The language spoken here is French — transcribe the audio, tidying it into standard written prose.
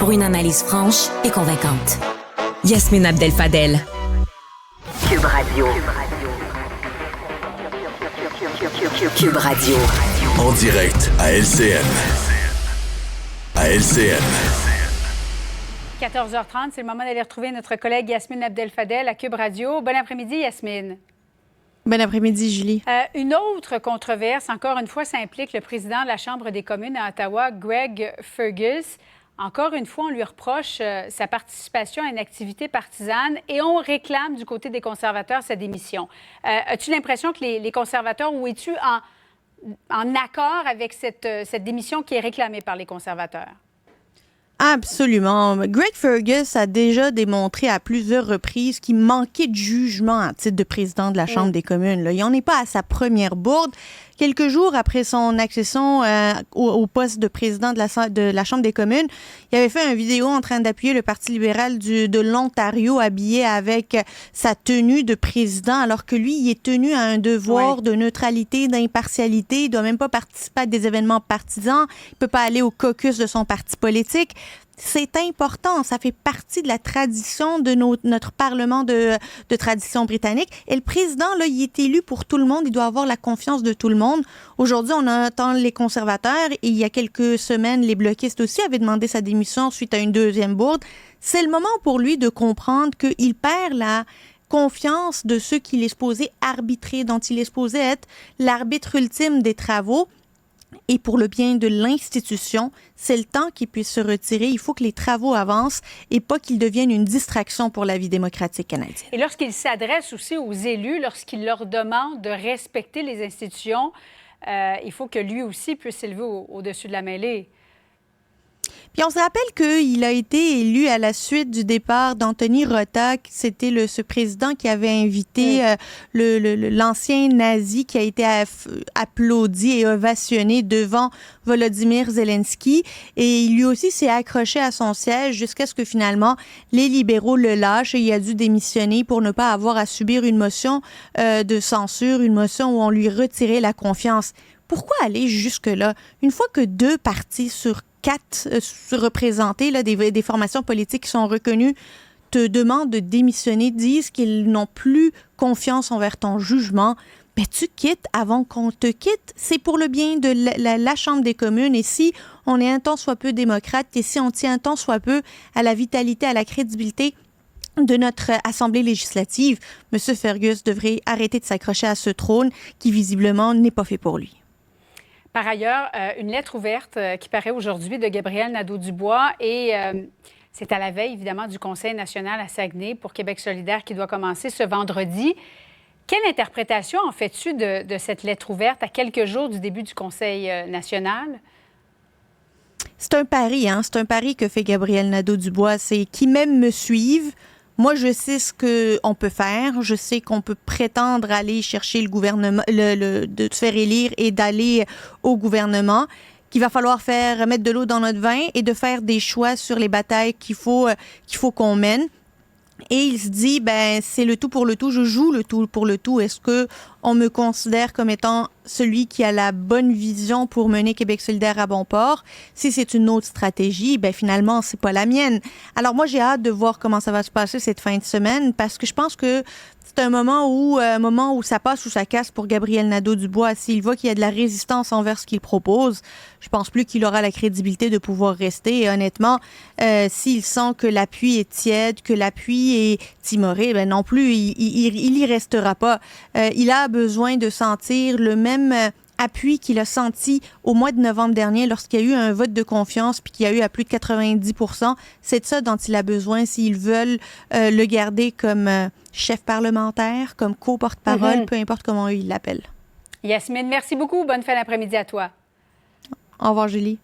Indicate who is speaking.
Speaker 1: pour une analyse franche et convaincante. Yasmine Abdel-Fadel.
Speaker 2: Cube Radio. Cube Radio.
Speaker 3: En direct à LCN. À LCN.
Speaker 4: 14h30, c'est le moment d'aller retrouver notre collègue Yasmine Abdel-Fadel à Cube Radio. Bon après-midi, Yasmine.
Speaker 5: Bon après-midi, Julie.
Speaker 4: Une autre controverse, encore une fois, ça implique le président de la Chambre des communes à Ottawa, Greg Fergus. Encore une fois, on lui reproche sa participation à une activité partisane et on réclame du côté des conservateurs sa démission. As-tu l'impression que les conservateurs, ou es-tu en accord avec cette démission qui est réclamée par les conservateurs?
Speaker 5: Absolument. Greg Fergus a déjà démontré à plusieurs reprises qu'il manquait de jugement à titre de président de la Chambre des communes. Là. Il n'en est pas à sa première bourde. Quelques jours après son accession au poste de président de la Chambre des communes, il avait fait une vidéo en train d'appuyer le Parti libéral de l'Ontario habillé avec sa tenue de président, alors que lui, il est tenu à un devoir de neutralité, d'impartialité. Il ne doit même pas participer à des événements partisans. Il ne peut pas aller au caucus de son parti politique. C'est important, ça fait partie de la tradition de notre Parlement de tradition britannique. Et le président, là, il est élu pour tout le monde, il doit avoir la confiance de tout le monde. Aujourd'hui, on entend les conservateurs et il y a quelques semaines, les bloquistes aussi avaient demandé sa démission suite à une deuxième bourde. C'est le moment pour lui de comprendre qu'il perd la confiance de ceux qu'il est supposé arbitrer, dont il est supposé être l'arbitre ultime des travaux. Et pour le bien de l'institution, c'est le temps qu'il puisse se retirer. Il faut que les travaux avancent et pas qu'ils deviennent une distraction pour la vie démocratique canadienne.
Speaker 4: Et lorsqu'il s'adresse aussi aux élus, lorsqu'il leur demande de respecter les institutions, il faut que lui aussi puisse s'élever au-dessus de la mêlée.
Speaker 5: Puis on se rappelle qu'il a été élu à la suite du départ d'Anthony Rota. C'était ce président qui avait invité l'ancien nazi qui a été applaudi et ovationné devant Volodymyr Zelensky. Et lui aussi s'est accroché à son siège jusqu'à ce que finalement les libéraux le lâchent et il a dû démissionner pour ne pas avoir à subir une motion de censure, une motion où on lui retirait la confiance. Pourquoi aller jusque-là? Une fois que 2 partis sur 4 représentés, là, des formations politiques qui sont reconnues, te demandent de démissionner, disent qu'ils n'ont plus confiance envers ton jugement, ben tu quittes avant qu'on te quitte. C'est pour le bien de la Chambre des communes. Et si on est un tant soit peu démocrate et si on tient un tant soit peu à la vitalité, à la crédibilité de notre Assemblée législative, M. Fergus devrait arrêter de s'accrocher à ce trône qui, visiblement, n'est pas fait pour lui.
Speaker 4: Par ailleurs, une lettre ouverte qui paraît aujourd'hui de Gabriel Nadeau-Dubois et c'est à la veille, évidemment, du Conseil national à Saguenay pour Québec solidaire qui doit commencer ce vendredi. Quelle interprétation en fais-tu de cette lettre ouverte à quelques jours du début du Conseil national?
Speaker 5: C'est un pari, hein? C'est un pari que fait Gabriel Nadeau-Dubois. C'est qui même me suivent. Moi, je sais ce qu'on peut faire. Je sais qu'on peut prétendre aller chercher le gouvernement, de se faire élire et d'aller au gouvernement, qu'il va falloir mettre de l'eau dans notre vin et de faire des choix sur les batailles qu'il faut qu'on mène. Et il se dit, ben c'est le tout pour le tout, je joue le tout pour le tout. Est-ce que on me considère comme étant celui qui a la bonne vision pour mener Québec solidaire à bon port? Si c'est une autre stratégie, ben finalement, c'est pas la mienne. Alors moi, j'ai hâte de voir comment ça va se passer cette fin de semaine parce que je pense que c'est un moment où ça passe ou ça casse pour Gabriel Nadeau-Dubois. S'il voit qu'il y a de la résistance envers ce qu'il propose, je pense plus qu'il aura la crédibilité de pouvoir rester. Et honnêtement, s'il sent que l'appui est tiède, que l'appui est timoré, ben non plus, il y restera pas. Il a besoin de sentir le même appui qu'il a senti au mois de novembre dernier lorsqu'il y a eu un vote de confiance puis qu'il y a eu à plus de 90%. C'est de ça dont il a besoin s'ils veulent le garder comme chef parlementaire, comme co-porte-parole, peu importe comment eux, ils l'appellent.
Speaker 4: Yasmine, merci beaucoup. Bonne fin d'après-midi à toi.
Speaker 5: Au revoir, Julie.